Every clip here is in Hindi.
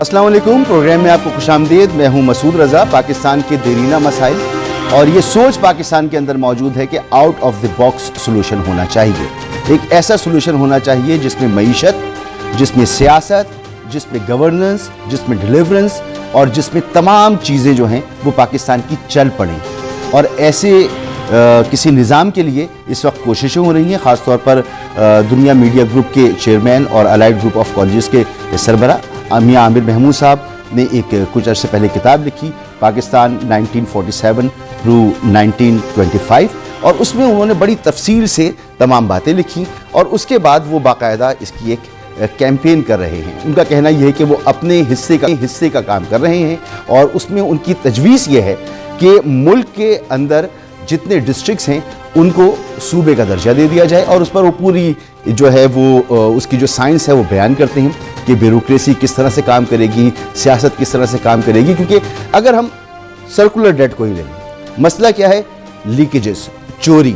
अस्सलाम वालेकुम। प्रोग्राम में आपको खुशामदीद। मैं हूं मसूद रज़ा। पाकिस्तान के देरीना मसाइल और ये सोच पाकिस्तान के अंदर मौजूद है कि out of the box solution होना चाहिए। एक ऐसा सोल्यूशन होना चाहिए जिसमें मईशत, जिसमें सियासत, जिसमें गवर्नेंस, जिसमें डिलीवरेंस और जिसमें तमाम चीज़ें जो हैं वो पाकिस्तान की चल पड़ें। और ऐसे किसी निज़ाम के लिए इस वक्त कोशिशें हो रही हैं। ख़ास तौर पर दुनिया मीडिया ग्रुप के चेयरमैन और अलाइड ग्रुप ऑफ कॉलेजेस के सरबरा मियां आमिर महमूद साहब ने कुछ अर्से पहले किताब लिखी, पाकिस्तान 1947 थ्रू 1925, और उसमें उन्होंने बड़ी तफसील से तमाम बातें लिखी और उसके बाद वो बाकायदा इसकी एक कैंपेन कर रहे हैं। उनका कहना यह है कि वो अपने हिस्से का काम कर रहे हैं और उसमें उनकी तजवीज़ ये है कि मुल्क के अंदर जितने डिस्ट्रिक्ट्स हैं उनको सूबे का दर्जा दे दिया जाए और उस पर वो पूरी जो है वो उसकी जो साइंस है वो बयान करते हैं कि ब्यूरोक्रेसी किस तरह से काम करेगी, सियासत किस तरह से काम करेगी। क्योंकि अगर हम सर्कुलर डेट को ही लें, मसला क्या है, लीकेजेस, चोरी।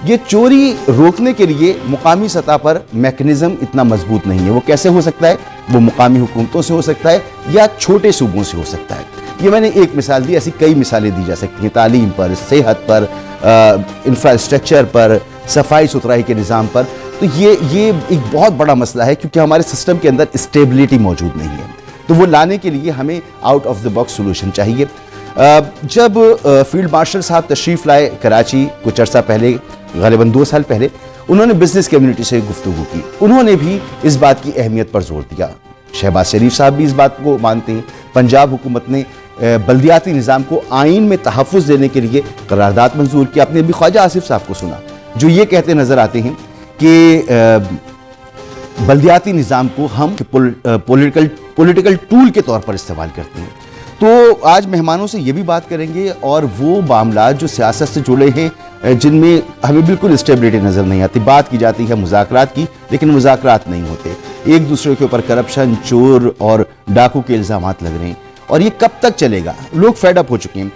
ये चोरी रोकने के लिए मुकामी सतह पर मैकेनिज़्म इतना मजबूत नहीं है। वो कैसे हो सकता है? वो मुकामी हुकूमतों से हो सकता है या छोटे सूबों से हो सकता है। ये मैंने एक मिसाल दी, ऐसी कई मिसालें दी जा सकती हैं, तालीम पर, सेहत पर, इंफ्रास्ट्रक्चर पर, सफाई सुथराई के निज़ाम पर। तो ये एक बहुत बड़ा मसला है क्योंकि हमारे सिस्टम के अंदर स्टेबिलिटी मौजूद नहीं है। तो वो लाने के लिए हमें out of the box solution चाहिए। जब फील्ड मार्शल साहब तशरीफ़ लाए कराची कुछ अर्सा पहले, ग़ालिबन 2 साल पहले, उन्होंने बिजनेस कम्युनिटी से गुफ्तगू की। उन्होंने भी इस बात की अहमियत पर जोर दिया। शहबाज शरीफ साहब भी इस बात को मानते हैं। पंजाब हुकूमत ने बल्दियाती निज़ाम को आइन में तहफ़्फ़ुज़ देने के लिए करारदाद मंजूर किया। आपने अभी ख्वाजा आसिफ साहब को सुना जो ये कहते नज़र आते हैं कि बल्दियाती निज़ाम को हम पॉलिटिकल टूल के तौर पर इस्तेमाल करते हैं। तो आज मेहमानों से ये भी बात करेंगे और वो मामला जो सियासत से जुड़े हैं जिनमें हमें बिल्कुल स्टेबिलिटी नज़र नहीं आती। बात की जाती है मुज़ाकरात की, लेकिन मुज़ाकरात नहीं होते। एक दूसरे के ऊपर करप्शन, चोर और डाकू के इल्ज़ामात लग रहे हैं और ये कब तक चलेगा? लोग फेड अप हो चुके हैं।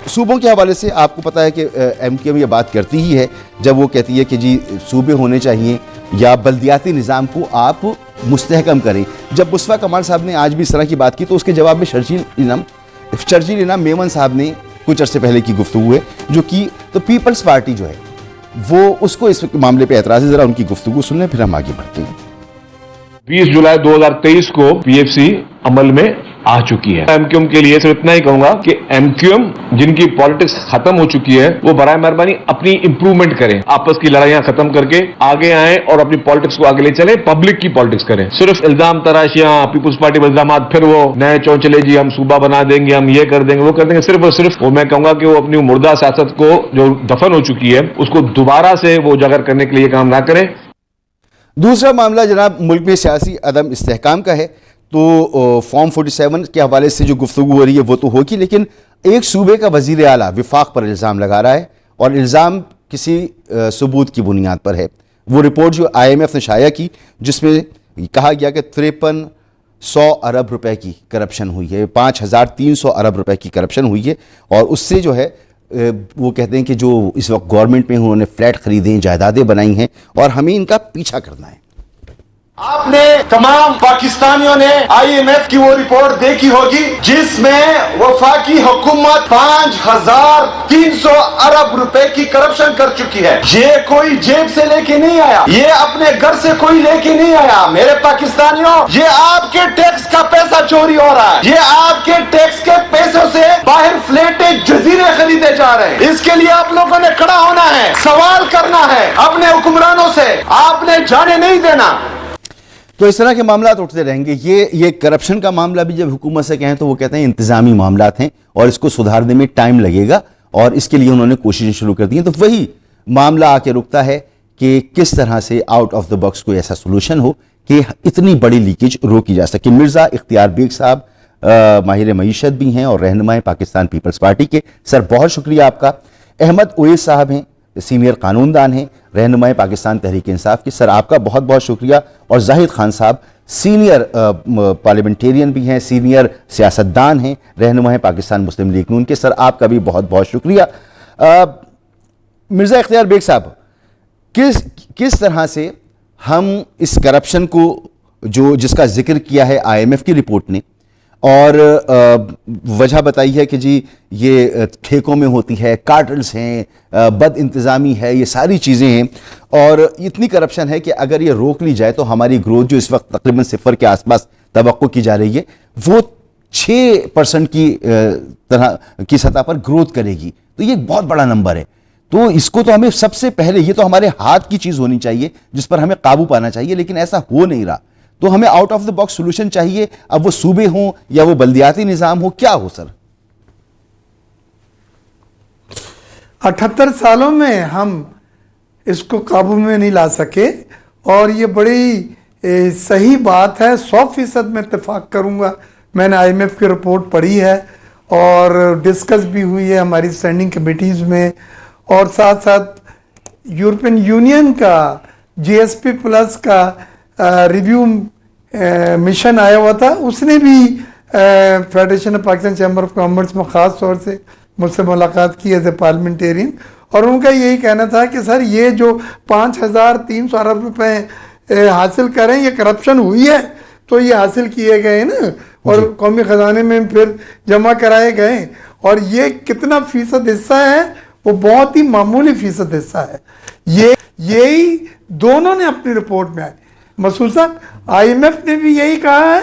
सूबों के हवाले से आपको पता है कि MQM ये बात करती ही है जब वो कहती है कि जी सूबे होने चाहिए या बल्दियाती निज़ाम को आप मुस्तहकम करें। जब मुस्तफ़ा कमाल साहब ने आज भी इस तरह की बात की तो उसके जवाब में शर्जील इनाम मेमन साहब ने कुछ अर्से पहले की गुफ्तगू है जो कि तो पीपल्स पार्टी जो है वो उसको इस मामले पर एतराज़ है। ज़रा उनकी गुफ्तगू सुन लें फिर हम आगे बढ़ते हैं। 20 जुलाई 2023 को PFC अमल में आ चुकी है। MQM के लिए सिर्फ इतना ही कहूंगा कि MQM जिनकी पॉलिटिक्स खत्म हो चुकी है वो बराए मेहरबानी अपनी इंप्रूवमेंट करें, आपस की लड़ाइयां खत्म करके आगे आए और अपनी पॉलिटिक्स को आगे ले चले, पब्लिक की पॉलिटिक्स करें। सिर्फ इल्जाम तराशियां, पीपुल्स पार्टी पर इल्जाम, फिर वो नए चौंचले जी हम सूबा बना देंगे, हम ये कर देंगे, वो कर देंगे, सिर्फ और सिर्फ वो मैं कहूंगा कि वो अपनी मुर्दा सियासत को जो दफन हो चुकी है उसको दोबारा से वो उजागर करने के लिए काम ना करें। दूसरा मामला जनाब मुल्क में सियासी अदम इस्तेहकाम का है। तो फॉर्म 47 के हवाले से जो गुफ्तगू हो रही है वो तो होगी, लेकिन एक सूबे का वजीर आला विफाक पर इल्ज़ाम लगा रहा है और इल्ज़ाम किसी सबूत की बुनियाद पर है। वो रिपोर्ट जो IMF ने शाया की जिसमें कहा गया कि 5300 अरब रुपए की करप्शन हुई है, 5300 अरब रुपए की करप्शन हुई है। और उससे जो है वो कहते हैं कि जो इस वक्त गवर्नमेंट में उन्होंने फ्लैट खरीदे हैं, जायदादें बनाई हैं और हमें इनका पीछा करना है। आपने तमाम पाकिस्तानियों ने IMF की वो रिपोर्ट देखी होगी जिसमें वफाकी हुकूमत 5300 अरब रुपए की करप्शन कर चुकी है। ये कोई जेब से लेके नहीं आया, ये अपने घर से कोई लेके नहीं आया। मेरे पाकिस्तानियों, ये आपके टैक्स का पैसा चोरी हो रहा है। ये आपके टैक्स के पैसों से बाहर फ्लैटे, जजीरे खरीदे जा रहे हैं। इसके लिए आप लोगों ने खड़ा होना है, सवाल करना है अपने हुक्मरानों से, आपने जाने नहीं देना। तो इस तरह के मामला उठते रहेंगे। ये करप्शन का मामला भी जब हुकूमत से कहें तो वो कहते हैं इंतजामी मामलात हैं और इसको सुधारने में टाइम लगेगा और इसके लिए उन्होंने कोशिशें शुरू कर दी हैं। तो वही मामला आके रुकता है कि किस तरह से आउट ऑफ द बॉक्स कोई ऐसा सोल्यूशन हो कि इतनी बड़ी लीकेज रोकी जा सके। मिर्ज़ा इख्तियार बेग साहब माहिर मईशत भी हैं और रहनुमाए पाकिस्तान पीपल्स पार्टी के। सर बहुत शुक्रिया आपका। अहमद ओवैस साहब हैं, सीनियर कानूनदान हैं, रहनुमाए पाकिस्तान तहरीक इंसाफ की। सर आपका बहुत बहुत शुक्रिया। और जाहिद खान साहब सीनियर पार्लियामेंटेरियन भी हैं, सीनियर सियासतदान हैं, रहनुमाए पाकिस्तान मुस्लिम लीग नून के। सर आपका भी बहुत बहुत शुक्रिया। मिर्ज़ा इख्तियार बेग साहब, किस तरह से हम इस करप्शन को जो जिसका जिक्र किया है आईएमएफ की रिपोर्ट ने, और वजह बताई है कि जी ये ठेकों में होती है, कार्टल्स हैं, बद इंतज़ामी है, ये सारी चीज़ें हैं, और इतनी करप्शन है कि अगर ये रोक ली जाए तो हमारी ग्रोथ जो इस वक्त तकरीबन सिफर के आसपास तवक्को की जा रही है, वो 6% की तरह की सतह पर ग्रोथ करेगी। तो ये बहुत बड़ा नंबर है। तो इसको तो हमें सबसे पहले, ये तो हमारे हाथ की चीज़ होनी चाहिए जिस पर हमें काबू पाना चाहिए, लेकिन ऐसा हो नहीं रहा। तो हमें out of the box solution चाहिए। अब वो सूबे हों या वो बल्दियाती निज़ाम हो, क्या हो सर? 78 सालों में हम इसको काबू में नहीं ला सके, और ये बड़ी सही बात है, 100% में इत्तेफाक करूंगा। मैंने आईएमएफ की रिपोर्ट पढ़ी है और डिस्कस भी हुई है हमारी स्टैंडिंग कमेटीज में, और साथ साथ यूरोपियन यूनियन का जीएसपी प्लस का रिव्यू मिशन आया हुआ था, उसने भी federation of Pakistan chamber of commerce में ख़ास तौर से मुझसे मुलाकात की एज ए पार्लियामेंटेरियन, और उनका यही कहना था कि सर ये जो 5300 अरब रुपए हासिल करें, ये करप्शन हुई है, तो ये हासिल किए गए ना और कौमी ख़जाने में फिर जमा कराए गए, और ये कितना फीसद हिस्सा है, वो बहुत ही मामूली फीसद हिस्सा है। यही दोनों ने अपनी रिपोर्ट में मसूद साहब, आईएमएफ ने भी यही कहा है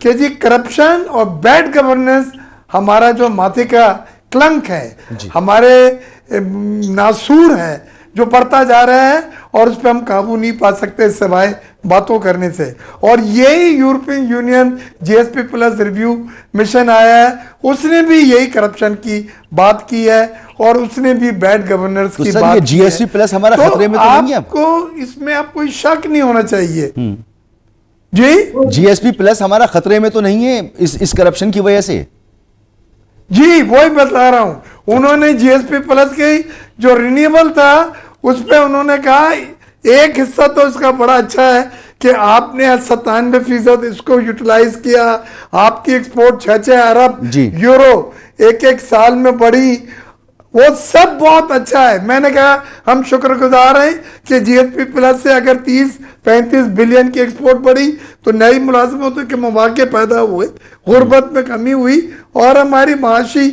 कि जी करप्शन और बैड गवर्नेंस हमारा जो माथे का क्लंक है, हमारे नासूर है जो बढ़ता जा रहा है, और उस पर हम काबू नहीं पा सकते सिवाय बातों करने से। और यही European union GSP plus review mission आया है, उसने भी यही करप्शन की बात की है, और उसने भी बैड गवर्नेंस की बात की है। जीएसपी प्लस हमारा खतरे में तो नहीं है? आपको इसमें आप कोई शक नहीं होना चाहिए जी। जीएसपी प्लस हमारा खतरे में तो नहीं है इस करप्शन की वजह से? जी वही बता रहा हूं। उन्होंने जीएसपी प्लस के जो रिन्यूएबल था उस पे उन्होंने कहा एक हिस्सा तो इसका बड़ा अच्छा है कि आपने 97% इसको यूटिलाइज किया, आपकी एक्सपोर्ट 6 अरब यूरो एक साल में बढ़ी, वो सब बहुत अच्छा है। मैंने कहा हम शुक्रगुजार हैं कि जीएसपी प्लस से अगर 30-35 बिलियन की एक्सपोर्ट बढ़ी तो नई मुलाजमतों के मौके पैदा हुए, गुर्बत में कमी हुई और हमारी माशी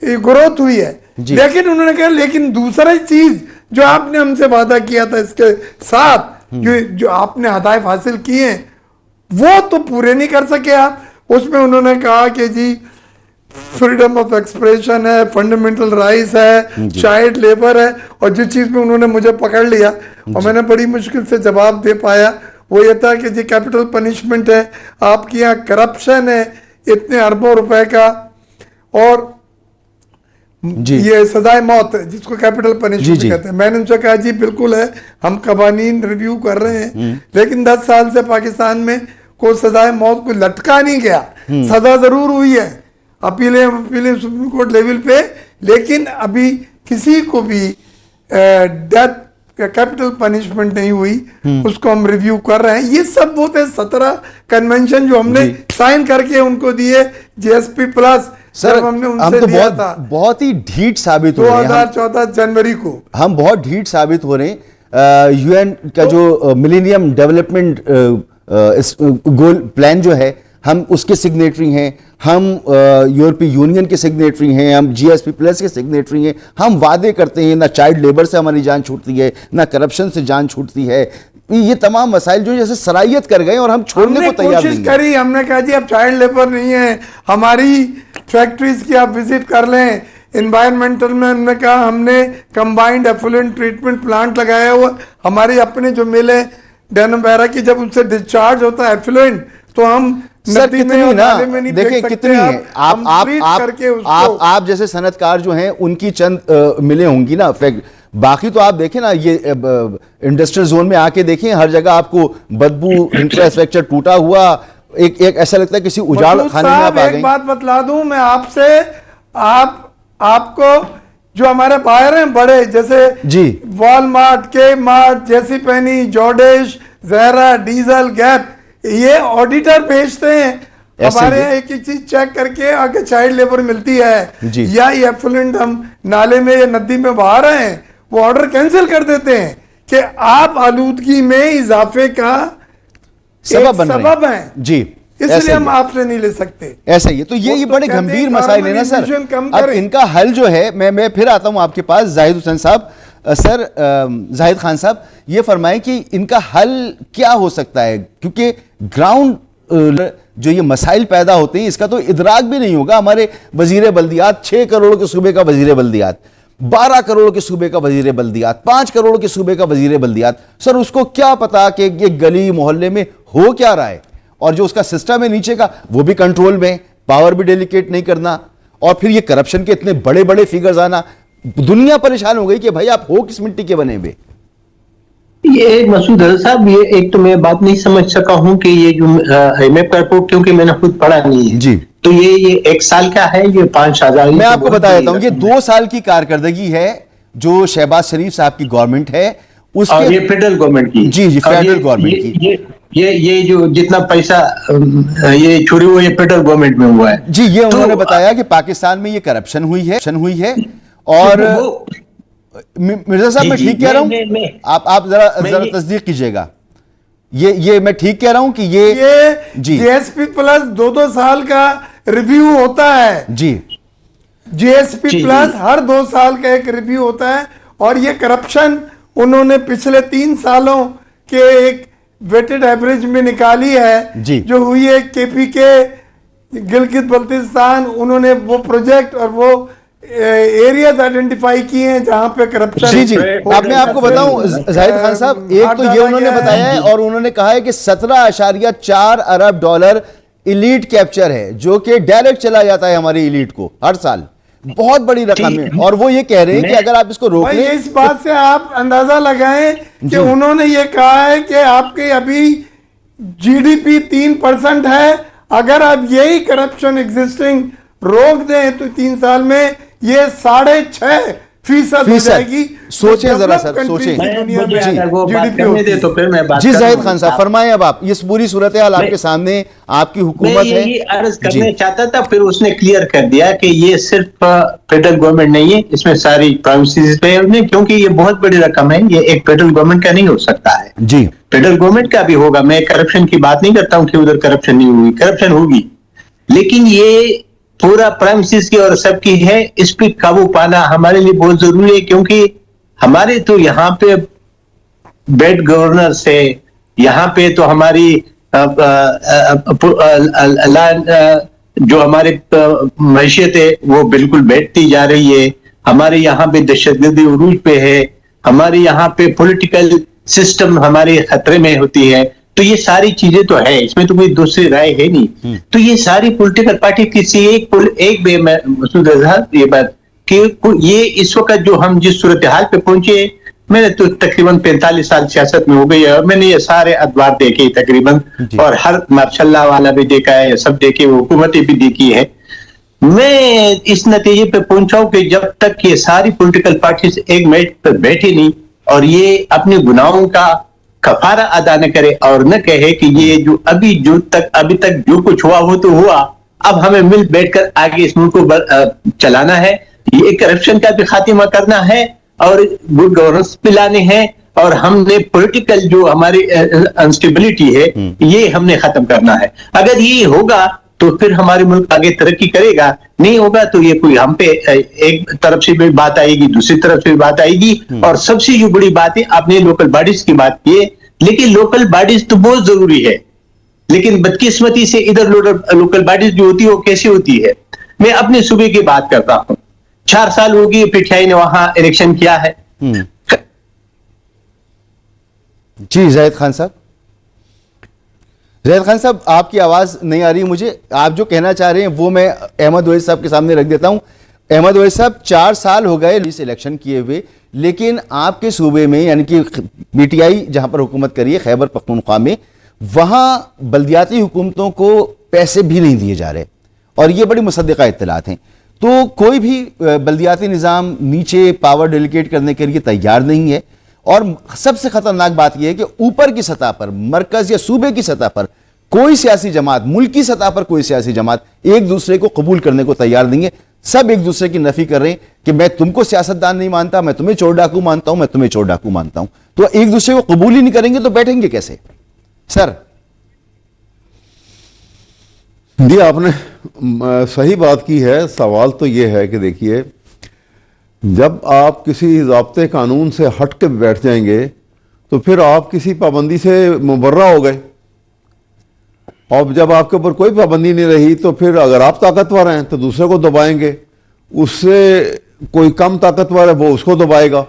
ग्रोथ हुई है। लेकिन उन्होंने कहा लेकिन दूसरा चीज जो आपने हमसे वादा किया था इसके साथ जो आपने हदायत हासिल किए हैं वो तो पूरे नहीं कर सके आप। उसमें उन्होंने कहा कि जी फ्रीडम ऑफ एक्सप्रेशन है, फंडामेंटल राइट्स है, चाइल्ड लेबर है, और जिस चीज में उन्होंने मुझे पकड़ लिया और मैंने बड़ी मुश्किल से जवाब दे पाया वो ये था कि जी कैपिटल पनिशमेंट है, आपके यहाँ करप्शन है इतने अरबों रुपए का, और ये सजाए मौत है जिसको कैपिटल पनिशमेंट कहते हैं। मैंने उनसे कहा जी बिल्कुल है, हम कवानीन रिव्यू कर रहे हैं, लेकिन 10 साल से पाकिस्तान में कोई सजाए मौत को लटका नहीं गया। सजा जरूर हुई है, अपीलें सुप्रीम कोर्ट लेवल पे, लेकिन अभी किसी को भी डेथ कैपिटल पनिशमेंट नहीं हुई, उसको हम रिव्यू कर रहे हैं। ये सब वो थे 17 कन्वेंशन जो हमने साइन करके उनको दिए जीएसपी प्लस। सर हमने उनसे हम तो बहुत ही ढीठ साबित हो रहे हैं 2014 जनवरी को हम बहुत ढीठ साबित हो रहे हैं। यूएन का जो मिलेनियम डेवलपमेंट गोल प्लान जो है हम उसके सिग्नेटरी हैं, हम यूरोपीय यूनियन के सिग्नेटरी हैं, हम जीएसपी प्लस के सिग्नेटरी हैं। हम वादे करते हैं ना चाइल्ड लेबर से हमारी जान छूटती है, ना करप्शन से जान छूटती है। ये तमाम मसाइल जो जैसे सराहियत कर गए और हम छोड़ने को तैयार नहीं करी। हमने कहा जी अब चाइल्ड लेबर नहीं है, हमारी फैक्ट्रीज की आप विजिट कर लें। एनवायरमेंटल में हमने कहा हमने कंबाइंड एफुलेंट ट्रीटमेंट प्लांट लगाया हुआ, हमारे अपने जो मिल है डेनबेरा की, जब उनसे डिस्चार्ज होता है एफुलेंट तो हम सर कितनी ना देखिए कितनी है। आप जैसे सनतकार जो हैं उनकी चंद मिले होंगी ना, बाकी तो आप देखें ना ये इंडस्ट्रियल जोन में आके देखें हर जगह आपको बदबू, इंफ्रास्ट्रक्चर टूटा हुआ, एक ऐसा लगता है किसी उजाड़ खाने में आप आ गए। एक बात बतला दूं मैं आपसे, आपको जो हमारे बाहर हैं बड़े जैसे जी वॉलमार्ट, के मार्ट, जेसी पेनी, जॉर्डेश, जहरा, डीजल, गैप, ये ऑडिटर भेजते हैं हमारे एक एक चीज चेक करके आगे चाइल्ड लेबर मिलती है या ये एफुलेंट हम नाले में या नदी में बहा रहे हैं, वो ऑर्डर कैंसिल कर देते हैं कि आप आलूदगी में इजाफे का सबब बन रहे सबब हैं जी, ऐसा इसलिए ही हम है। आपसे नहीं ले सकते। ऐसा ही है। तो ये वो तो बड़े कहते हैं गंभीर मसाइल है ना सर। कार्बन कम अब करें। इनका हल जो है, मैं फिर आता हूं आपके पास, जाहिद हुसैन साहब। सर जाहिद खान साहब, ये फरमाएं कि इनका हल क्या हो सकता है, क्योंकि ग्राउंड जो ये मसाइल पैदा होते हैं इसका तो इदराक भी नहीं होगा। हमारे वजीर बल्दियात 6 करोड़ के सूबे का वजीर बल्दियात, 12 करोड़ के सूबे का वजीर बल्दियात, 5 करोड़ के सूबे का वजीर बल्दियात, सर उसको क्या पता कि ये गली मोहल्ले में हो क्या रहा है, और जो उसका सिस्टम है नीचे का वो भी कंट्रोल में, पावर भी डेलीकेट नहीं करना, और फिर ये करप्शन के इतने बड़े बड़े फिगर्स आना। दुनिया परेशान हो गई कि भाई आप हो किस मिट्टी के बने हुए। ये मसूद अजहर साहब, ये एक तो मैं बात नहीं समझ सका हूं कि ये जो IMF का रिपोर्ट, क्योंकि मैंने खुद पढ़ा नहीं है जी, तो ये 1 साल का है, ये 5,000। मैं आपको बता देता हूं, ये 2 साल की कारकर्दगी है जो शहबाज शरीफ साहब की गवर्नमेंट है उसके। और ये फेडरल गवर्नमेंट की, जी, फेडरल गवर्नमेंट की। ये जो जितना पैसा ये चोरी हुआ, ये फेडरल गवर्नमेंट में हुआ है जी, ये तो उन्होंने बताया कि पाकिस्तान में ये करप्शन हुई है और मिर्जा साहब मैं ठीक कह रहा हूं, आप जरा तस्दीक कीजिएगा, ये मैं ठीक कह रहा हूं कि ये जी GSP प्लस 2-2 साल का रिव्यू होता है जी, GSP प्लस हर 2 साल का एक रिव्यू होता है। और ये करप्शन उन्होंने पिछले 3 सालों के एक वेटेड एवरेज में निकाली है जी, जो हुई है KPK गिलगित बल्तिस्तान। उन्होंने वो प्रोजेक्ट और वो एरियाज आइडेंटिफाई किए हैं जहां पे करप्शन। जी जी, अब मैं आपको बताऊं जाहिद खान साहब, एक तो ये उन्होंने बताया है और उन्होंने कहा है कि 17.4 अरब डॉलर इलीट कैप्चर है जो कि डायरेक्ट चला जाता है हमारी इलीट को हर साल, बहुत बड़ी रकम है। और वो ये कह रहे हैं कि अगर आप इसको रोक लें, इस बात से आप अंदाजा लगाएं कि उन्होंने ये कहा है कि आपके अभी GDP 3% है, अगर आप यही करप्शन एग्जिस्टिंग रोक दें तो 3 साल में ये 6.5% हो जाएगी। सोचें जरा सर, सोचें। तो फिर मैं बात जी जाहिद खान साहब फरमाएं, अब आप, ये पूरी सूरत हाल आपके सामने, आपकी हुकूमत है। यही अर्ज करने चाहता था, फिर उसने क्लियर कर दिया कि ये सिर्फ फेडरल गवर्नमेंट नहीं है, इसमें सारी प्राइवेसीज पे है, क्योंकि ये बहुत बड़ी रकम है, ये एक फेडरल गवर्नमेंट का नहीं हो सकता है जी, फेडरल गवर्नमेंट का भी होगा। मैं करप्शन की बात नहीं करता हूं कि उधर करप्शन नहीं हुई, करप्शन होगी, लेकिन ये पूरा प्राइमेसीज की और सबकी है, इस पे काबू पाना हमारे लिए बहुत जरूरी है, क्योंकि हमारे तो यहाँ पे बेड गवर्नर्स है, यहाँ पे तो हमारी जो हमारे मैशियत है वो बिल्कुल बैठती जा रही है, हमारे यहाँ पे दहशतगर्दी उरूज पे है, हमारे यहाँ पे पॉलिटिकल सिस्टम हमारे खतरे में होती है। तो ये सारी चीजें तो है, इसमें तो कोई दूसरी राय है नहीं। तो ये सारी पॉलिटिकल पार्टी किसी एक मसूद अजहर ये बात कि ये इस वक्त जो हम जिस सूरत हाल पे पहुंचे, मैंने तो तकरीबन 45 साल सियासत में हो गई है और मैंने ये सारे अखबार देखे तकरीबन, और हर मार्शल्ला वाला भी देखा है, सब देखे, हुकूमतें भी देखी है। मैं इस नतीजे पे पहुंचा हूं कि जब तक ये सारी पॉलिटिकल पार्टी एक मेज पर बैठी नहीं और ये अपने गुनाहों का कफारा अदा न करे और न कहे कि ये जो अभी तक जो कुछ हुआ वो तो हुआ, अब हमें मिल बैठकर आगे इस मुल्क को चलाना है, ये करप्शन का भी खात्मा करना है और गुड गवर्नेंस पिलाने हैं, और हमने पॉलिटिकल जो हमारी अनस्टेबिलिटी है ये हमने खत्म करना है। अगर ये होगा तो फिर हमारे मुल्क आगे तरक्की करेगा, नहीं होगा तो ये कोई हम पे एक तरफ से भी बात आएगी, दूसरी तरफ से भी बात आएगी। और सबसे जो बड़ी बात है, आपने लोकल बॉडीज की बात की है, लेकिन लोकल बॉडीज तो बहुत जरूरी है, लेकिन बदकिस्मती से इधर लोकल बॉडीज जो होती है वो कैसे होती है। मैं अपने सूबे की बात करता हूं, 4 साल हो गए पीटीआई ने वहां इलेक्शन किया है। जी जाहिद खान साहब, जाहिद खान साहब आपकी आवाज नहीं आ रही मुझे, आप जो कहना चाह रहे हैं वो मैं अहमद ओवैसी साहब के सामने रख देता हूं। अहमद ओवैसी साहब, 4 साल हो गए इस इलेक्शन किए हुए, लेकिन आपके सूबे में यानी कि पीटीआई जहां पर हुकूमत करी है खैबर पख्तूनख्वा में, वहां बल्दियाती हुकूमतों को पैसे भी नहीं दिए जा रहे और ये बड़ी मुसद्दिका इत्तलात हैं। तो कोई भी बल्दियाती निज़ाम नीचे पावर डेलीगेट करने के लिए तैयार नहीं है। और सबसे खतरनाक बात यह है कि ऊपर की सतह पर, मरकज या सूबे की सतह पर कोई सियासी जमात, मुल्क की सतह पर कोई सियासी जमात एक दूसरे को कबूल करने को तैयार नहीं है। सब एक दूसरे की नफी कर रहे हैं कि मैं तुमको सियासतदान नहीं मानता, मैं तुम्हें चोर डाकू मानता हूं, मैं तुम्हें चोर डाकू मानता हूं। तो एक दूसरे को कबूल ही नहीं करेंगे तो बैठेंगे कैसे सर? जी आपने सही बात की है। सवाल तो ये है कि देखिए, जब आप किसी ज़ाब्ते कानून से हट के बैठ जाएंगे तो फिर आप किसी पाबंदी से मुबर्रा हो गए, और जब आपके ऊपर कोई पाबंदी नहीं रही तो फिर अगर आप ताकतवर हैं तो दूसरे को दबाएंगे, उससे कोई कम ताकतवर है वो उसको दबाएगा,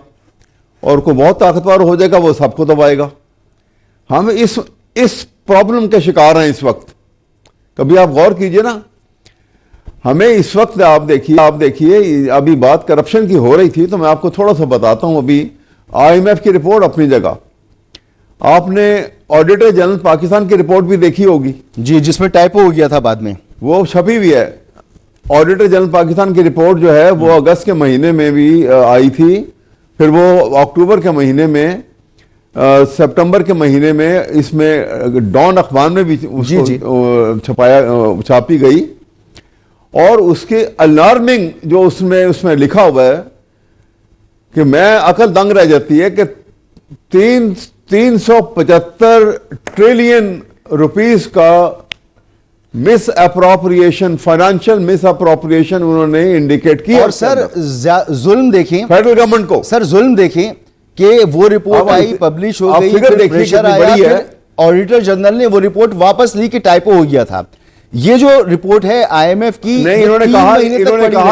और कोई बहुत ताकतवर हो जाएगा वो सबको दबाएगा। हम इस प्रॉब्लम के शिकार हैं इस वक्त। कभी आप गौर कीजिए ना, हमें इस वक्त आप देखिए अभी बात करप्शन की हो रही थी, तो मैं आपको थोड़ा सा बताता हूं। अभी IMF की रिपोर्ट अपनी जगह, आपने ऑडिटर जनरल पाकिस्तान की रिपोर्ट भी देखी होगी जी, जिसमें टाइपो हो गया था बाद में, वो छपी हुई है। ऑडिटर जनरल पाकिस्तान की रिपोर्ट जो है वो अगस्त के महीने में भी आई थी, फिर वो अक्टूबर के महीने में, सितंबर के महीने में इसमें डॉन अखबार में भी छापी गई, और उसके अलार्मिंग जो उसमें लिखा हुआ है कि मैं अकल दंग रह जाती है कि 375 ट्रिलियन रुपीस का miss appropriation, financial miss appropriation उन्होंने इंडिकेट किया। और सर जुल्म देखें फेडरल गवर्नमेंट को, सर जुल्म देखें कि वो रिपोर्ट आई, पब्लिश हो गई, फिगर फिर देखिए प्रेशर कितनी आया, बड़ी है। फिर ऑडिटर जनरल ने वो रिपोर्ट वापस ली कि टाइपो हो गया था। ये जो रिपोर्ट है IMF की, नहीं, इन्होंने कहा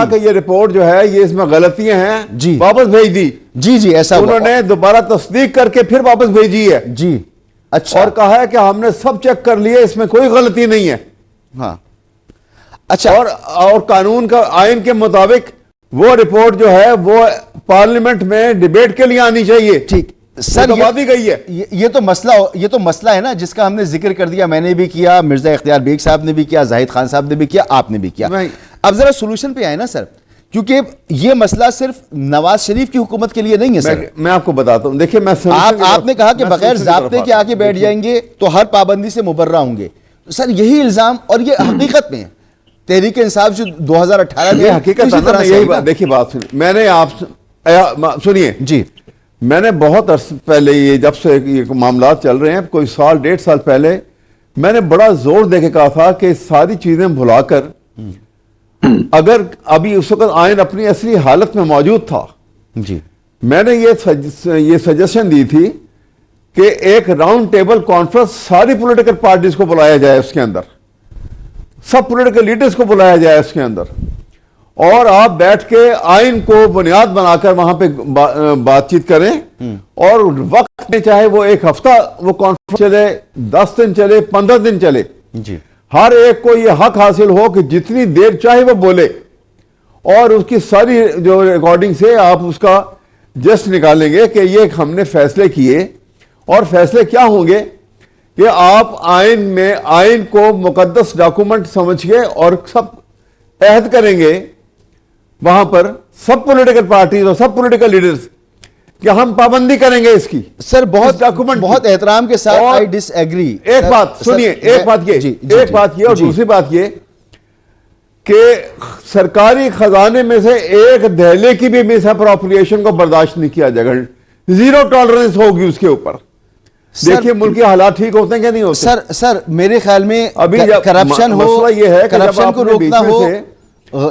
कि ये रिपोर्ट जो है ये इसमें गलतियां हैं जी, वापस भेज दी। जी ऐसा उन्होंने दोबारा तस्दीक करके फिर वापस भेजी है जी। अच्छा, और कहा है कि हमने सब चेक कर लिए, इसमें कोई गलती नहीं है। हाँ अच्छा, और कानून का आइन के मुताबिक वो रिपोर्ट जो है वो पार्लियामेंट में डिबेट के लिए आनी चाहिए। ठीक सर, दबा गई है। ये तो मसला है ना जिसका हमने जिक्र कर दिया, मैंने भी किया, मिर्जा इख्तियार बेग साहब ने भी किया, जाहिद खान साहब ने भी किया, आपने भी किया। अब जरा सोल्यूशन पे आए ना सर, क्योंकि ये मसला सिर्फ नवाज शरीफ की हुकूमत के लिए नहीं है सर। मैं आपको बताता हूं, देखिए आपने कहा कि बगैर ज़ाब्ते के आके बैठ जाएंगे तो हर पाबंदी से मुबर्रा होंगे। सर यही इल्जाम, और ये हकीकत में तहरीक इंसाफ जो 2018 में हकीकत है। देखिए बात सुनिए, मैंने आप सुनिए जी, मैंने बहुत अर्स पहले, ये जब से ये मामला चल रहे हैं, कोई साल 1.5 साल पहले, मैंने बड़ा जोर देके कहा था कि सारी चीजें भुलाकर, अगर अभी उस वक्त आइन अपनी असली हालत में मौजूद था जी, मैंने ये सजेशन दी थी कि एक राउंड टेबल कॉन्फ्रेंस सारी पॉलिटिकल पार्टीज को बुलाया जाए, उसके अंदर सब पॉलिटिकल लीडर्स को बुलाया जाए उसके अंदर, और आप बैठ के आइन को बुनियाद बनाकर वहां पे बातचीत करें, और वक्त में चाहे वो 1 हफ्ता वो कॉन्फ्रेंस चले, 10 दिन चले, 15 दिन चले जी, हर एक को ये हक हासिल हो कि जितनी देर चाहे वो बोले, और उसकी सारी जो रिकॉर्डिंग से आप उसका जस्ट निकालेंगे कि ये हमने फैसले किए, और फैसले क्या होंगे कि आप आइन को मुकद्दस डॉक्यूमेंट समझ के और सब अहद करेंगे वहां पर, सब पॉलिटिकल पार्टीज और सब पॉलिटिकल लीडर्स, कि हम पाबंदी करेंगे इसकी। सर बहुत एहतराम के साथ आई डिसएग्री। एक बात सुनिए, एक बात ये और दूसरी बात ये कि सरकारी खजाने में से एक दहले की भी मिस अप्रोप्रिएशन को बर्दाश्त नहीं किया जाएगा। 0 टॉलरेंस होगी उसके ऊपर। देखिए मुल्क के हालात ठीक होते हैं क्या नहीं होते? सर मेरे ख्याल में अभी करप्शन हो, मसला ये है कि करप्शन को रोकना हो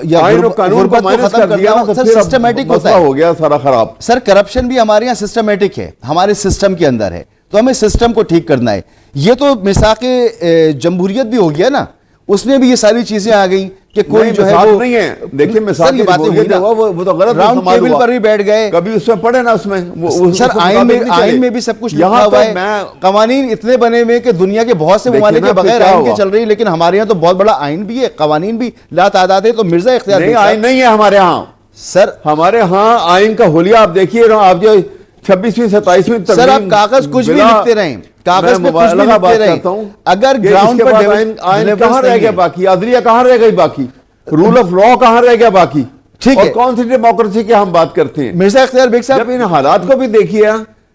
या कानून को माइनस कर दिया ना, तो फिर सिस्टमैटिक होता है, हो गया सारा खराब। सर करप्शन भी हमारे यहाँ सिस्टमैटिक है, हमारे सिस्टम के अंदर है, तो हमें सिस्टम को ठीक करना है। ये तो मिसाक़े जमहूरियत भी हो गया ना, उसमें भी ये सारी चीजें आ गई कि कोई जो है वो नहीं है। देखिए सर ये बातें हुई ना, वो तो गलत राउंड टेबल पर भी बैठ गए, कभी उसमें पढ़े ना, उसमें सर आइन में भी सब कुछ लिखा हुआ है, कवानीन इतने बने हुए कि दुनिया के बहुत से ममालिक के बगैर आइन के चल रही है, लेकिन हमारे यहाँ तो बहुत बड़ा आइन भी है, कवानीन भी ला तादाद है। तो मिर्जा इख्तियार नहीं, आइन नहीं है हमारे यहाँ सर, हमारे यहाँ आइन का होलिया आप देखिए, आप जो 26वीं 27वीं सर आप कागज कुछ भी लिखते रहें, कागज पे कुछ भी लिखते रहें, अगर ग्राउंड पर आइन कहाँ रह गया बाकी, अदलिया कहाँ रह गई बाकी, रूल ऑफ लॉ कहाँ रह गया बाकी? ठीक है, कौन सी डेमोक्रेसी की हम बात करते हैं? मिर्जा इख्तियार बेग साहब, जब इन हालात को भी देखिए,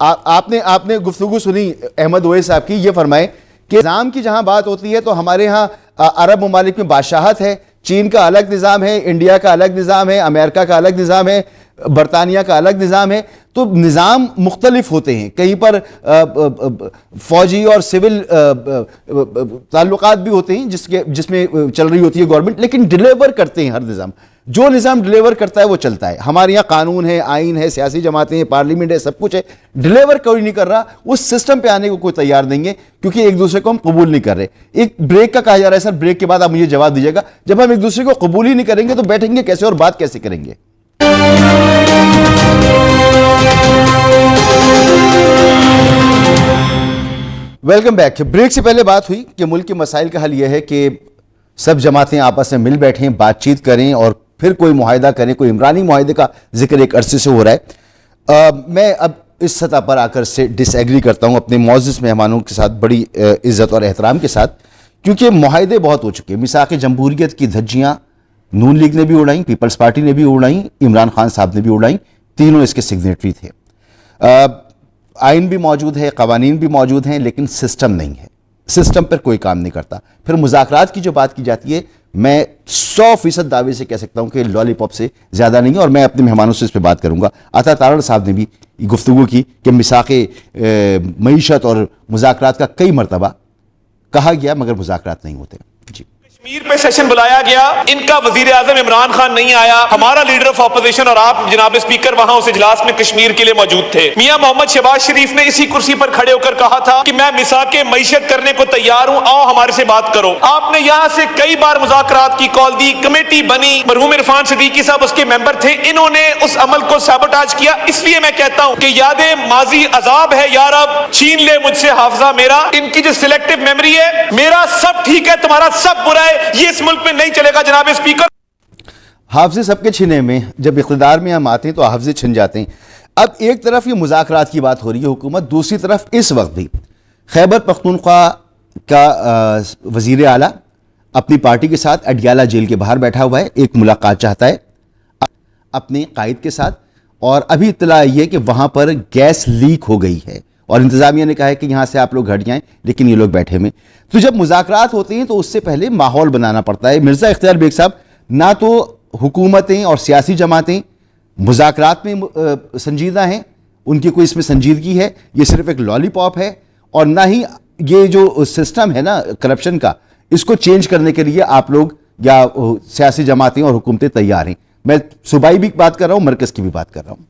आपने गुफ्तगू सुनी अहमद ओवैस साहब की, ये फरमाए कि निज़ाम की जहां बात होती है तो हमारे यहाँ अरब ममालिक में बादशाहत है, चीन का अलग निज़ाम है, इंडिया का अलग निज़ाम है, अमेरिका का अलग निज़ाम है, बरतानिया का अलग निज़ाम है। तो निज़ाम मुख्तलिफ होते हैं, कहीं पर फौजी और सिविल ताल्लुकात भी होते हैं जिसमें चल रही होती है गवर्नमेंट, लेकिन डिलीवर करते हैं हर निज़ाम। जो निज़ाम डिलीवर करता है वो चलता है। हमारे यहाँ कानून है, आइन है, सियासी जमातें हैं, पार्लियामेंट है, सब कुछ है। डिलीवर कोई नहीं कर रहा, उस सिस्टम पे आने को कोई तैयार नहीं है, क्योंकि एक दूसरे को हम कबूल नहीं कर रहे। एक ब्रेक का कहा जा रहा है, सर ब्रेक के बाद आप मुझे जवाब दीजिएगा। जब हम एक दूसरे को कबूल ही नहीं करेंगे तो बैठेंगे कैसे और बात कैसे करेंगे? Welcome back. ब्रेक से पहले बात हुई कि मुल्क के मसाइल का हल यह है कि सब जमातें आपस में मिल बैठें, बातचीत करें और फिर कोई मुआहिदा करें। कोई इमरानी मुआहिदे का जिक्र एक अरसे से हो रहा है। मैं अब इस सतह पर आकर से डिसएग्री करता हूं अपने मौजूद मेहमानों के साथ बड़ी इज्जत और एहतराम के साथ, क्योंकि मुआहिदे बहुत हो चुके हैं। मिसाक जमहूरियत की धज्जियां नून लीग ने भी उड़ाई, पीपल्स पार्टी ने भी उड़ाई, इमरान खान साहब ने भी उड़ाई, तीनों इसके सिग्नेटरी थे। आइन भी मौजूद है, कवानीन भी मौजूद हैं, लेकिन सिस्टम नहीं है। सिस्टम पर कोई काम नहीं करता। फिर मुज़ाकरात की जो बात की जाती है, मैं 100% दावे से कह सकता हूं कि लॉलीपॉप से ज्यादा नहीं है, और मैं अपने मेहमानों से इस पर बात करूंगा। अता तारड़ साहब ने भी गुफ्तगू की कि मिसाक़े मईशत और मुज़ाकरात का कई मरतबा कहा गया, मगर मुज़ाकरात नहीं होते। जी, कश्मीर पे सेशन बुलाया गया, इनका वजीर आजम इमरान खान नहीं आया, हमारा लीडर ऑफ ऑपोजिशन और आप जनाब स्पीकर वहां उस इजलास में कश्मीर के लिए मौजूद थे। मियां मोहम्मद शहबाज शरीफ ने इसी कुर्सी पर खड़े होकर कहा था कि मैं मिसाके मईशत करने को तैयार हूं, आओ हमारे से बात करो। आपने यहां से कई बार मुज़ाकरात की कॉल दी, कमेटी बनी, मरहूम इरफान सिद्दीकी साहब उसके मेंबर थे, इन्होंने उस अमल को साबोटाज किया। इसलिए मैं कहता हूं कि यादें माजी अजाब है यार, अब छीन ले मुझसे हाफजा मेरा। इनकी जो सिलेक्टिव मेमोरी है, मेरा सब ठीक है, तुम्हारा सब बुरा है, ये इस मुल्क में नहीं चलेगा जनाब स्पीकर। हाफजे सबके छीने में, जब इख्तिदार में हम आते हैं तो हाफजे छिन जाते हैं। अब एक तरफ ये मुज़ाकरात की बात हो रही है हुकूमत, दूसरी तरफ इस वक्त भी खैबर पख्तूनख्वा का वजीर आला अपनी पार्टी के साथ अडियाला जेल के बाहर बैठा हुआ है, एक मुलाकात चाहता है अपने कायद के साथ, और अभी इत्तला आई है कि वहां पर गैस लीक हो गई है और इंतजामिया ने कहा है कि यहां से आप लोग हट जाएं, लेकिन ये लोग बैठे में। तो जब मुज़ाकरात होते हैं तो उससे पहले माहौल बनाना पड़ता है। मिर्जा इख्तियार बेग साहब, ना तो हुकूमतें और सियासी जमातें मुज़ाकरात में संजीदा हैं, उनकी कोई इसमें संजीदगी है, ये सिर्फ एक लॉलीपॉप है, और ना ही ये जो सिस्टम है ना करप्शन का, इसको चेंज करने के लिए आप लोग या सियासी जमातें और हुकूमतें तैयार हैं। मैं सूबाई भी बात कर रहा हूं, मरकज की भी बात कर रहा हूं।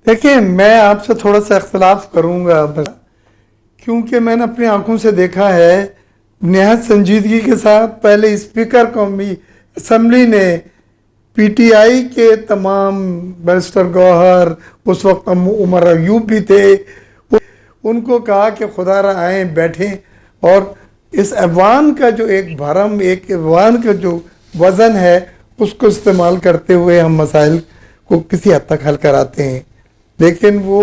देखिए, मैं आपसे थोड़ा सा इख्तलाफ करूंगा, क्योंकि मैंने अपनी आंखों से देखा है निहायत संजीदगी के साथ। पहले स्पीकर कौमी असम्बली ने पीटीआई के तमाम बैरिस्टर गौहर, उस वक्त उमर अयूब भी थे, उनको कहा कि खुदारा आए बैठें, और इस ऐवान का जो एक भरम, एक ऐवान का जो वजन है, उसको इस्तेमाल करते हुए हम मसाइल को किसी हद तक हल कराते हैं। लेकिन वो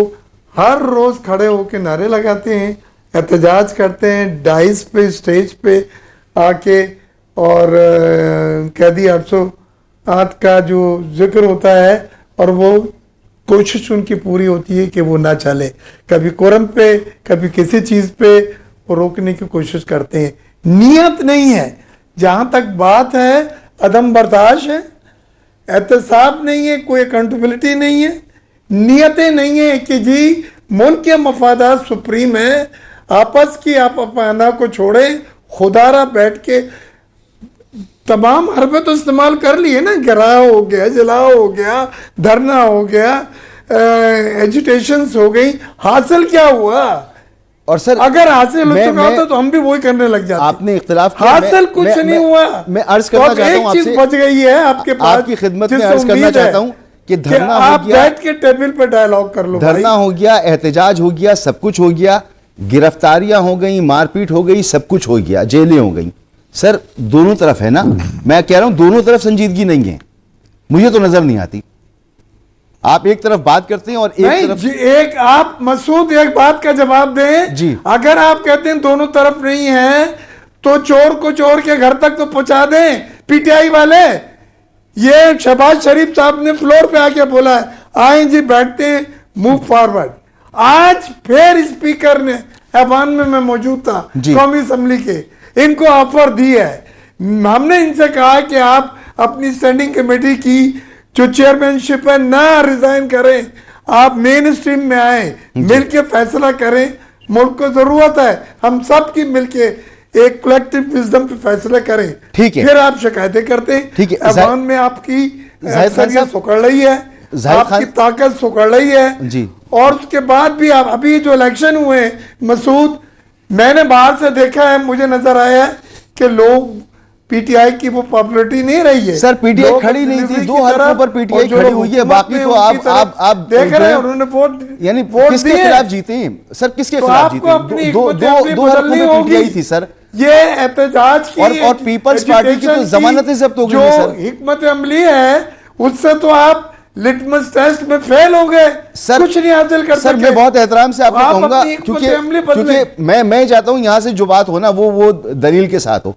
हर रोज खड़े होकर नारे लगाते हैं, एहतजाज करते हैं, डाइस पे, स्टेज पे आके, और कैदी 808 का जो जिक्र होता है, और वो कोशिश उनकी पूरी होती है कि वो ना चले। कभी कोरम पे, कभी किसी चीज पे वो रोकने की कोशिश करते हैं। नियत नहीं है। जहां तक बात है, अदम बर्दाश्त है, एहतसाब नहीं है, कोई अकाउंटेबिलिटी नहीं है, नियतें नहीं है कि जी मुल्क के मफादात सुप्रीम है, आपस की आप अपना को छोड़े, खुदारा बैठ के तमाम हरबे तो इस्तेमाल कर लिए ना, गिराव हो गया, जलाव हो गया, धरना हो गया, एजुटेशंस हो गई, हासिल क्या हुआ? और सर, अगर हासिल हो चुका होता तो हम भी वही करने लग जाते। आपने इख्तिलाफ किया, हासिल कुछ नहीं हुआ। मैं अर्ज करना चाहता हूं आपसे, एक चीज बच गई है आपके पास, आपकी खिदमत में अर्ज करना चाहता हूं कि धरना आप हो गया, बैठ के टेबल पे डायलॉग कर लो, धरना हो गया, एहतजाज हो गया, सब कुछ हो गया, गिरफ्तारियां हो गई, मारपीट हो गई, सब कुछ हो गया, जेलें हो गई। सर, दोनों तरफ है ना, मैं कह रहा हूं दोनों तरफ संजीदगी नहीं है, मुझे तो नजर नहीं आती। आप एक तरफ बात करते हैं और एक तरफ एक आप मसूद एक बात का जवाब दें जी। अगर आप कहते हैं दोनों तरफ नहीं है, तो चोर को चोर के घर तक तो पहुंचा दें। पीटीआई वाले, ये शहबाज शरीफ साहब ने फ्लोर पे आके बोला है, आए जी बैठते हैं, मूव फॉरवर्ड। आज फिर स्पीकर ने, ऐवान में मैं मौजूद था कौमी असम्बली के, इनको ऑफर दी है। हमने इनसे कहा कि आप अपनी स्टैंडिंग कमेटी की जो चेयरमैनशिप है ना रिजाइन करें, आप मेन स्ट्रीम में आए, मिलके फैसला करें। मुल्क को जरूरत है हम सब की मिलके एक कलेक्टिव विजडम पे फैसला करें। ठीक है, फिर आप शिकायतें करते हैं, ठीक है, अवाम में आपकी जाहिद खान साहब सुकड़ रही है, आपकी ताकत सुकड़ रही है जी। और उसके बाद भी आप अभी जो इलेक्शन हुए मसूद, मैंने बाहर से देखा है, मुझे नजर आया है कि लोग पीटीआई की वो पॉपुलैरिटी नहीं रही है सर। पीटीआई खड़ी नहीं थी, 2 हलकों पर पीटीआई खड़ी हुई है, बाकी तो आप देख रहे हैं उन्होंने वोट, यानी वोट किसके दिए। खिलाफ जीते हैं सर? किसके तो खिलाफ आपको जीते? अपनी दो हलकों में पीटीआई थी सर। ये एहतजाज की और पीपल्स पार्टी की तो जमानतें जब्त हो गई हैं सर। हिकमत अमली है उससे तो आप लिटमस टेस्ट में फेल हो गए सर, कुछ नहीं हासिल कर सर। सके। मैं बहुत एहतराम से आपको आप कहूंगा अपनी हिकमत अमली बदलें। क्योंकि मैं चाहता हूं यहां से जो बात हो ना वो दलील के साथ हो।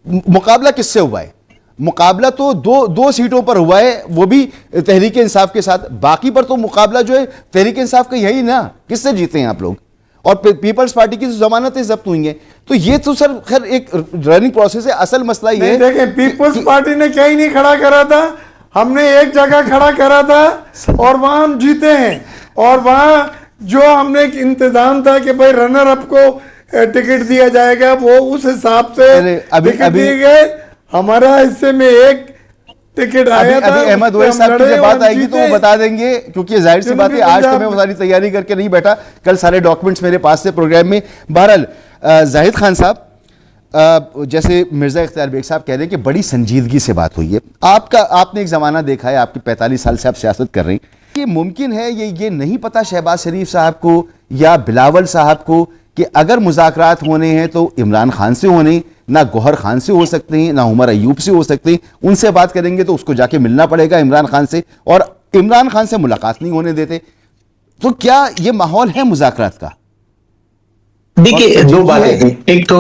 मुकाबला किससे हुआ है? मुकाबला तो दो सीटों पर हुआ है, वो भी तहरीक इंसाफ के साथ। बाकी पर तो मुकाबला जो है तहरीक इंसाफ का यही ना, किससे जीते हैं आप लोग? और पीपल्स पार्टी की जमानतें जब्त हुई हैं। तो ये तो सर खैर एक रनिंग प्रोसेस है। असल मसला ये देखें, पीपल्स पार्टी ने क्या ही नहीं खड़ा करा था, हमने एक जगह खड़ा करा था और वहां हम जीते हैं। और वहां जो हमने एक इंतजाम था कि भाई रनर अप को टिकट दिया जाएगा, वो उस हिसाब से टिकट दिए गए। हमारा हिस्से में एक टिकट आया था। अभी अहमद ओवैस साहब की जब बात आएगी तो वो बता देंगे, क्योंकि जाहिर सी बात है आज तो मैं वो सारी तैयारी करके नहीं बैठा, कल सारे डॉक्यूमेंट्स मेरे पास थे प्रोग्राम में। बहरहाल जाहिद खान साहब, जैसे मिर्जा इख्तियार बेग साहब कह रहे हैं कि बड़ी संजीदगी से बात हुई है। आपने एक जमाना देखा है, आपके 45 साल से आप सियासत कर रहे हैं। ये मुमकिन है, ये नहीं पता शहबाज शरीफ साहब को या बिलावल साहब को कि अगर मुज़ाकरात होने हैं तो इमरान खान से होने, ना गौहर खान से हो सकते हैं, ना उमर अयूब से हो सकते हैं। उनसे बात करेंगे तो उसको जाके मिलना पड़ेगा इमरान खान से, और इमरान खान से मुलाकात नहीं होने देते। तो क्या ये माहौल है मुज़ाकरात का? देखिए, दो बातें हैं। एक तो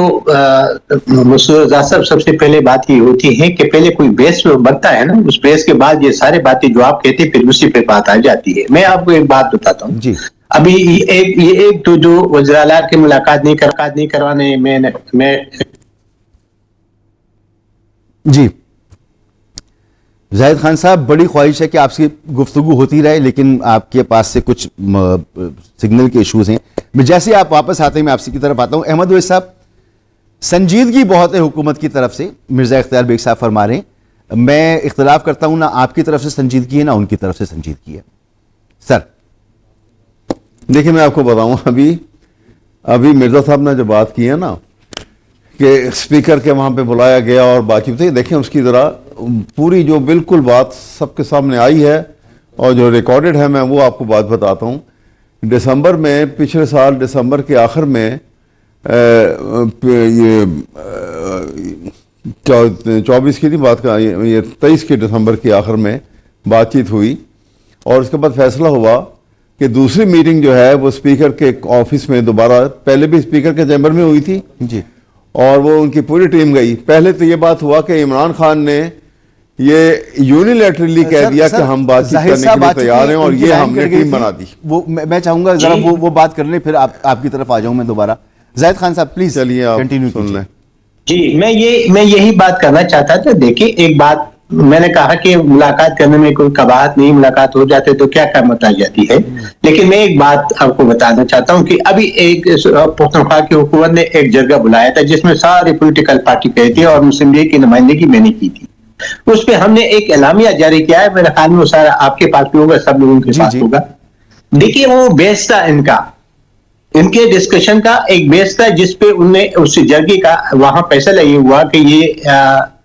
मसूद रज़ा साहब, सबसे पहले बात ये होती है कि पहले कोई बेस बनता है ना, उस बेस के बाद ये सारे बातें जो आप कहते हैं फिर उसी पे बात आ जाती है। मैं आपको एक बात बताता हूँ जी। अभी एक तो जो वज़ीर-ए-आला की मुलाकात नहीं करवाने मैं जी जाहिद खान साहब, बड़ी ख्वाहिश है कि आपसे गुफ्तगू होती रहे, लेकिन आपके पास से कुछ सिग्नल के इश्यूज हैं। मैं जैसे आप वापस आते हैं मैं आपसे की तरफ आता हूं। अहमद ओवैस साहब, संजीदगी बहुत है हुकूमत की तरफ से, मिर्जा इख्तियार बेग साहब फरमा रहे हैं। मैं इख्तिलाफ करता हूं, ना आपकी तरफ से संजीदगी है ना उनकी तरफ से संजीदगी है। सर देखिए, मैं आपको बताऊं, अभी मिर्जा साहब ने जो बात की है ना कि स्पीकर के वहां पे बुलाया गया और बातचीत, देखें उसकी जरा पूरी जो बिल्कुल बात सबके सामने आई है और जो रिकॉर्डेड है, मैं वो आपको बात बताता हूं। दिसंबर में, पिछले साल दिसंबर के आखिर में, ये 24 की नहीं बात का, ये 23 के दिसंबर के आखिर में बातचीत हुई और उसके बाद फैसला हुआ कि दूसरी मीटिंग जो है वो स्पीकर के ऑफिस में दोबारा, पहले भी स्पीकर के चैम्बर में हुई थी जी, और वो उनकी पूरी टीम गई। पहले तो ये बात हुआ कि इमरान खान ने ये यूनिलैटरली कह दिया कि हम बातचीत करने के लिए तैयार हैं और ये हमने टीम बना दी। वो मैं चाहूंगा जरा वो बात कर ले, फिर आपकी तरफ आ जाऊं मैं दोबारा। जाहिद खान साहब प्लीज चलिए आप कंटिन्यू सुन लें। जी, मैं यही बात करना चाहता था। देखिए, एक बात मैंने कहा कि मुलाकात करने में कोई कबाहत नहीं, मुलाकात हो जाते तो क्या क़यामत आ जाती है। लेकिन मैं एक बात आपको बताना चाहता हूं कि अभी एक पख्तूनख्वा की हुकूमत ने एक जरगा बुलाया था जिसमें सारी पॉलिटिकल पार्टी गई थी और मुस्लिम लीग की नुमाइंदगी मैंने की थी। उस पर हमने एक एलामिया जारी किया है, मेरे ख्याल में वो सारा आपके पास भी होगा, सब लोगों के पास होगा। देखिए, वो बेस था इनके डिस्कशन का, एक बेस था जिसपे उनने उस जरगे का वहां फैसला ये हुआ कि ये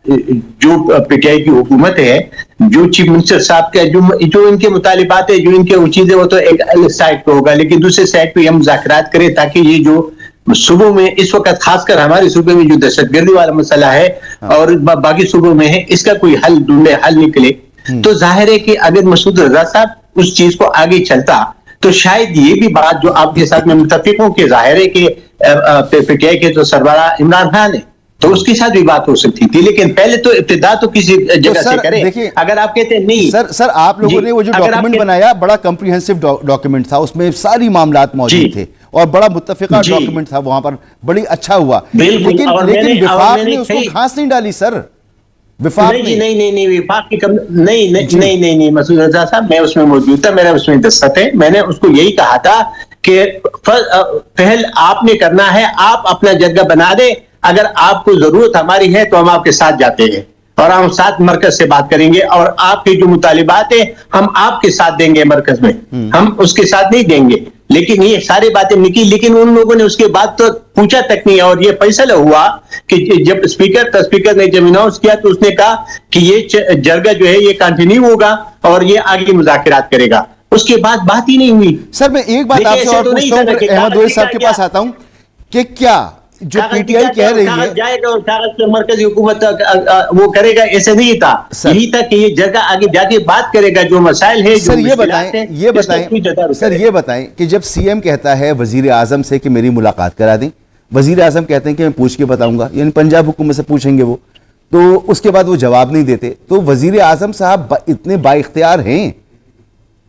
जो पीटीआई की हुकूमत है, जो चीफ मिनिस्टर साहब का जो इनके मुतालिबात है, जो इनके चीजें, वो तो एक अलग साइड पे होगा, लेकिन दूसरे साइड पे हम मुज़ाकरात करें ताकि ये जो सूबों में इस वक्त खासकर हमारे सूबे में जो दहशतगर्दी वाला मसला है और बाकी सूबों में है, इसका कोई हल ढूंढे, हल निकले। तो जाहिर है कि अगर मसूद रजा साहब उस चीज को आगे चलता तो शायद ये भी बात जो आपके साथ में मुत्तफिक हूं कि जाहिर है कि पीटीआई के जो सरबराह इमरान खान है तो उसके साथ भी बात हो सकती थी, लेकिन पहले तो इब्तिदा तो किसी जगह से करें। अगर आप कहते हैं नहीं सर आप लोगों ने वो जो डॉक्यूमेंट बनाया, बड़ा कम्प्रिहेंसिव डॉक्यूमेंट था, उसमें सारी मामलात मौजूद थे और बड़ा मुत्तफिका डॉक्यूमेंट था, वहां पर बड़ी अच्छा हुआ। लेकिन विफाक ने उसको घास नहीं डाली सर। विफाक नहीं जी, में। नहीं विफाक की कम नहीं मसूद रजा साहब, मैं उसमें मौजूद था, मेरा उसमें दस्तखत है। मैंने उसको यही कहा था कि पहल आपने करना है, आप अपना जगह बना दे, अगर आपको जरूरत हमारी है तो हम आपके साथ जाते हैं और हम साथ मरकज से बात करेंगे और आपके जो मुतालिबात है हम आपके साथ देंगे मरकज में, हम उसके साथ नहीं देंगे। लेकिन ये सारी बातें निकली, लेकिन उन लोगों ने उसके बाद तो पूछा तक नहीं। और ये फैसला हुआ कि जब स्पीकर ने जब अनाउंस किया तो उसने कहा कि ये जरगा जो है ये कंटिन्यू होगा और ये आगे मुज़ाकरात करेगा। उसके बाद बात ही नहीं हुई। सर मैं एक बात देखिए, आपसे ऐसे और तो नहीं पूछता था हूं, कि अहमद वैद साहब के क्या- पास आता हूं कि क्या जो कागज पीटीआई कह रही है, जाएगा और कागज पे मरकजी हुकूमत वो करेगा, ऐसे नहीं था। सर- यही था कि ये जगह आगे जाके बात करेगा, जो मसाइल है, जो सर ये मुश्किलात बताएं, हैं, ये इसका बताएं कोई जवाब सर करे। ये बताएं कि जब सीएम कहता है वजीर आजम से कि मेरी मुलाकात करा दें, वजीर आजम कहते हैं कि मैं पूछ के बताऊंगा, यानी पंजाब हुकूमत से पूछेंगे वो, तो उसके बाद वो जवाब नहीं देते, तो वजीर आजम साहब इतने बाइख्तियार हैं,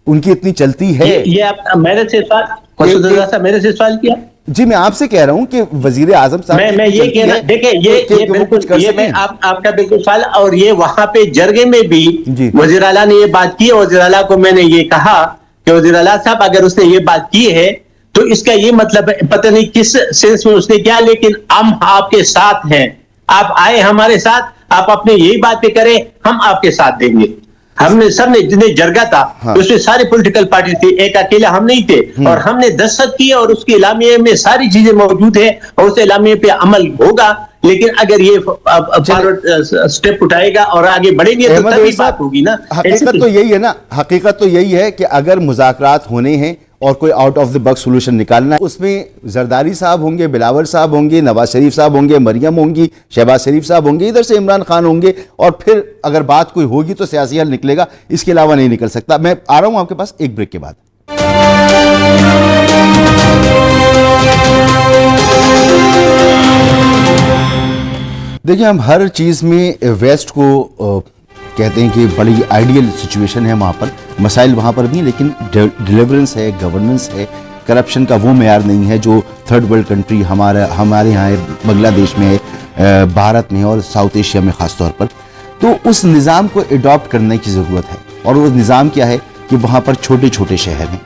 उनकी इतनी चलती है। ये आप मेरे से सवाल, मसूद रजा साहब मेरे से सवाल किया। जी मैं आपसे कह रहा हूं कि वजीर आजम साहब की मैं इतनी ये चलती कहना, है देखिए कि ये वो बिल्कुल, कुछ कर ये मैं सकें। आपका बिल्कुल सवाल, और ये वहां पे जरगे में भी जी। वजीर आला ने ये बात की। वजीर आला को मैंने ये कहा कि वजीर आला साहब अगर उसने ये बात की है तो इसका ये मतलब है, पता नहीं किस सेंस में उसने किया, लेकिन हम आपके साथ हैं, आप आए हमारे साथ, आप अपने यही बातें करें, हम आपके साथ देंगे। हमने सबने जिन्हें जरगा था हाँ। उसमें सारी पॉलिटिकल पार्टी थी, एक अकेला हम नहीं थे, और हमने दस्तखत किए और उसके इलामिये में सारी चीजें मौजूद है और उस इलामिये पे अमल होगा। लेकिन अगर ये फॉरवर्ड स्टेप उठाएगा और आगे बढ़ेंगे तो अहमद तभी वैद साहब, बात होगी ना। ऐसे हकीकत तो यही है ना, हकीकत तो यही है कि अगर मुज़ाकरात होने हैं और कोई out of the box solution निकालना है, उसमें जरदारी साहब होंगे, बिलावल साहब होंगे, नवाज शरीफ साहब होंगे, मरियम होंगी, शहबाज शरीफ साहब होंगे, इधर से इमरान खान होंगे, और फिर अगर बात कोई होगी तो सियासी हल निकलेगा, इसके अलावा नहीं निकल सकता। मैं आ रहा हूं आपके पास एक ब्रेक के बाद। देखिए हम हर चीज़ में वेस्ट को कहते हैं कि बड़ी आइडियल सिचुएशन है, वहाँ पर मसाइल वहाँ पर भी, लेकिन डिलीवरेंस है, गवर्नेंस है, करप्शन का वो मेयार नहीं है जो थर्ड वर्ल्ड कंट्री हमारे यहाँ है, बांग्लादेश में है, भारत में और साउथ एशिया में ख़ास तौर पर। तो उस निज़ाम को एडॉप्ट करने की ज़रूरत है, और वो निज़ाम क्या है कि वहाँ पर छोटे छोटे शहर हैं,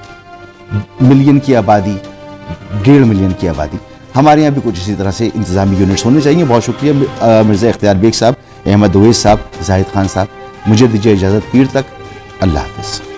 मिलियन की आबादी, 1.5 मिलियन की आबादी। हमारे यहाँ भी कुछ इसी तरह से इंतजामी यूनिट्स होने चाहिए। बहुत शुक्रिया मिर्ज़ा इख्तियार बेग साहब, अहमद वैद साहब, जाहिद खान साहब। मुझे दीजिए इजाज़त, पीर तक, अल्लाह हाफ़िज़।